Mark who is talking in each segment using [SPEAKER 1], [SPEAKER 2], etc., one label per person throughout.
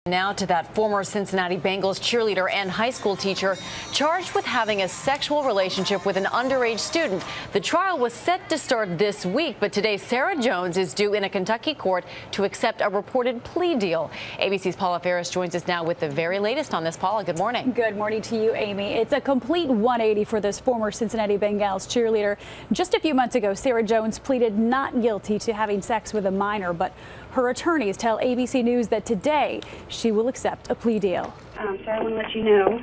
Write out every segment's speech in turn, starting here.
[SPEAKER 1] Now to that former Cincinnati Ben-Gals cheerleader and high school teacher charged with having a sexual relationship with an underage student. The trial was set to start this week, but today Sarah Jones is due in a Kentucky court to accept a reported plea deal. ABC's Paula Ferris joins us now with the very latest on this. Paula, good morning.
[SPEAKER 2] Good morning to you, Amy. It's a complete 180 for this former Cincinnati Ben-Gals cheerleader. Just a few months ago, Sarah Jones pleaded not guilty to having sex with a minor, but her attorneys tell ABC News that today she will accept a plea deal.
[SPEAKER 3] So I want to let you know,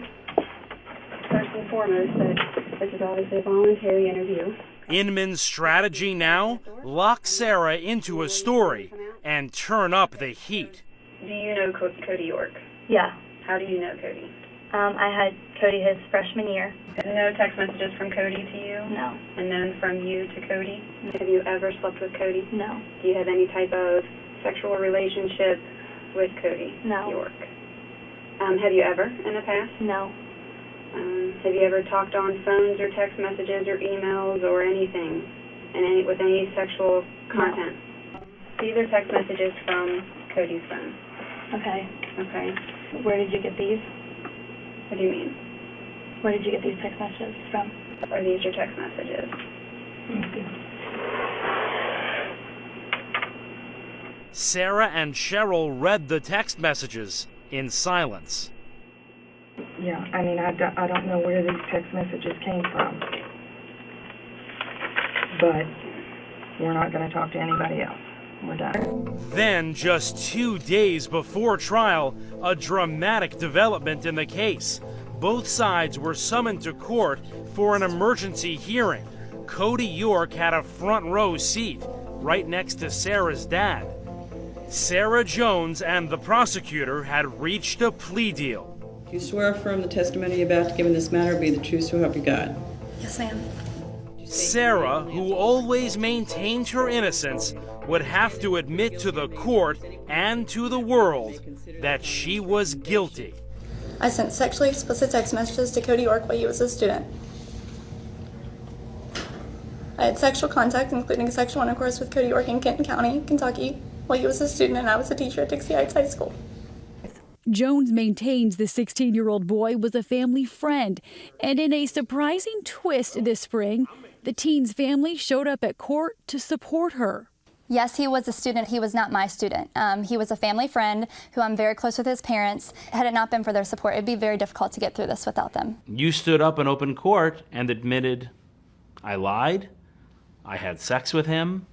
[SPEAKER 3] first and foremost, that this is obviously a voluntary interview.
[SPEAKER 4] Inman's strategy now? Lock Sarah into a story and turn up the heat.
[SPEAKER 3] Do you know Cody York?
[SPEAKER 5] Yeah.
[SPEAKER 3] How do you know Cody?
[SPEAKER 5] I had Cody his freshman year.
[SPEAKER 3] No text messages from Cody to you?
[SPEAKER 5] No.
[SPEAKER 3] And none from you to Cody?
[SPEAKER 5] No.
[SPEAKER 3] Have you ever slept with Cody?
[SPEAKER 5] No.
[SPEAKER 3] Do you have any type of sexual relationship with Cody
[SPEAKER 5] No.
[SPEAKER 3] York? Have you ever in the past?
[SPEAKER 5] No.
[SPEAKER 3] Have you ever talked on phones or text messages or emails or anything with any sexual content? No. These are text messages from Cody's phone.
[SPEAKER 5] Okay.
[SPEAKER 3] Okay.
[SPEAKER 5] Where did you get these?
[SPEAKER 3] What do you mean?
[SPEAKER 5] Where did you get these text messages from?
[SPEAKER 3] Are these your text messages?
[SPEAKER 5] Let me see.
[SPEAKER 4] Sarah and Cheryl read the text messages in silence.
[SPEAKER 6] Yeah, I mean, I don't know where these text messages came from, but we're not going to talk to anybody else. We're done.
[SPEAKER 4] Then, just 2 days before trial, a dramatic development in the case. Both sides were summoned to court for an emergency hearing. Cody York had a front row seat right next to Sarah's dad. Sarah Jones and the prosecutor had reached a plea deal.
[SPEAKER 7] Do you swear or affirm the testimony you're about to give in this matter be the truth, so help you God?
[SPEAKER 5] Yes, ma'am.
[SPEAKER 4] Sarah, who always maintained her innocence, would have to admit to the court and to the world that she was guilty.
[SPEAKER 8] I sent sexually explicit text messages to Cody York while he was a student. I had sexual contact, including sexual intercourse with Cody York in Kenton County, Kentucky, while he was a student and I was a teacher at Dixie Heights High School.
[SPEAKER 2] Jones maintains the 16-year-old boy was a family friend. And in a surprising twist this spring, the teen's family showed up at court to support her.
[SPEAKER 8] Yes, he was a student. He was not my student. He was a family friend who I'm very close with his parents. Had it not been for their support, it'd be very difficult to get through this without them.
[SPEAKER 4] You stood up in open court and admitted, I lied, I had sex with him,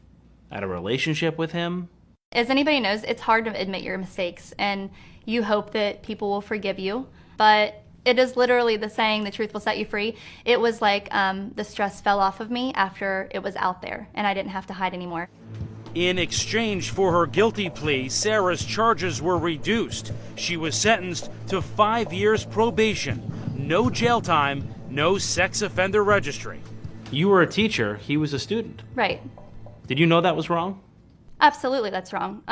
[SPEAKER 4] I had a relationship with him.
[SPEAKER 9] As anybody knows, it's hard to admit your mistakes, and you hope that people will forgive you. But it is literally the saying, the truth will set you free. It was like the stress fell off of me after it was out there, and I didn't have to hide anymore.
[SPEAKER 4] In exchange for her guilty plea, Sarah's charges were reduced. She was sentenced to 5 years probation, no jail time, no sex offender registry. You were a teacher, he was a student.
[SPEAKER 9] Right.
[SPEAKER 4] Did you know that was wrong?
[SPEAKER 9] Absolutely, that's wrong.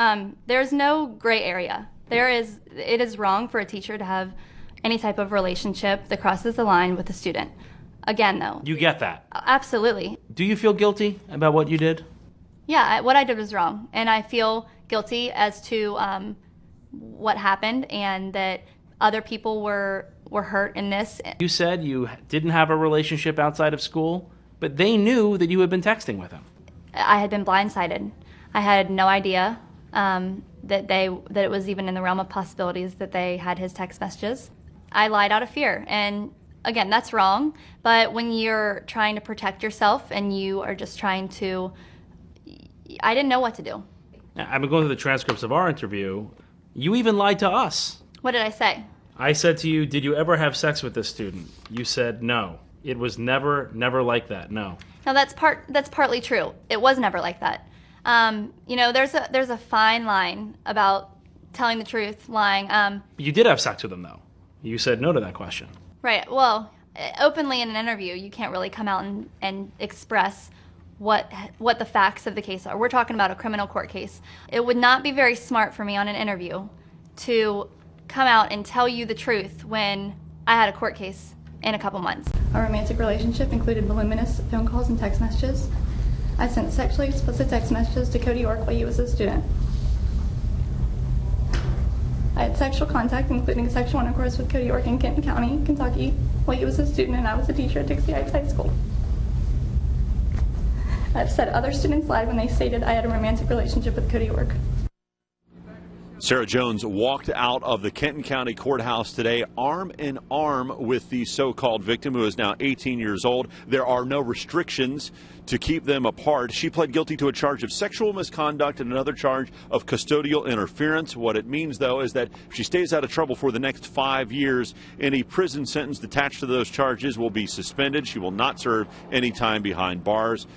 [SPEAKER 9] There's no gray area. It is wrong for a teacher to have any type of relationship that crosses the line with a student. Again, though.
[SPEAKER 4] You get that?
[SPEAKER 9] Absolutely.
[SPEAKER 4] Do you feel guilty about what you did?
[SPEAKER 9] Yeah, what I did was wrong, and I feel guilty as to what happened and that other people were hurt in this.
[SPEAKER 4] You said you didn't have a relationship outside of school, but they knew that you had been texting with him.
[SPEAKER 9] I had been blindsided. I had no idea that it was even in the realm of possibilities that they had his text messages. I lied out of fear, and again, that's wrong. But when you're trying to protect yourself and you are just trying to, I didn't know what to do.
[SPEAKER 4] I've been going through the transcripts of our interview. You even lied to us.
[SPEAKER 9] What did I say?
[SPEAKER 4] I said to you, did you ever have sex with this student? You said no. It was never like that, no.
[SPEAKER 9] Now that's partly true. It was never like that. There's a fine line about telling the truth, lying.
[SPEAKER 4] You did have sex with him, though. You said no to that question.
[SPEAKER 9] Right. Well, openly in an interview, you can't really come out and express what the facts of the case are. We're talking about a criminal court case. It would not be very smart for me on an interview to come out and tell you the truth when I had a court case in a couple months.
[SPEAKER 8] Our romantic relationship included voluminous phone calls and text messages. I sent sexually explicit text messages to Cody York while he was a student.
[SPEAKER 10] I had sexual contact, including sexual intercourse with Cody York in Kenton County, Kentucky, while he was a student and I was a teacher at Dixie Heights High School. I've set other students lied when they stated I had a romantic relationship with Cody York.
[SPEAKER 11] Sarah Jones walked out of the Kenton County Courthouse today arm in arm with the so-called victim, who is now 18 years old. There are no restrictions to keep them apart. She pled guilty to a charge of sexual misconduct and another charge of custodial interference. What it means, though, is that if she stays out of trouble for the next 5 years, any prison sentence attached to those charges will be suspended. She will not serve any time behind bars.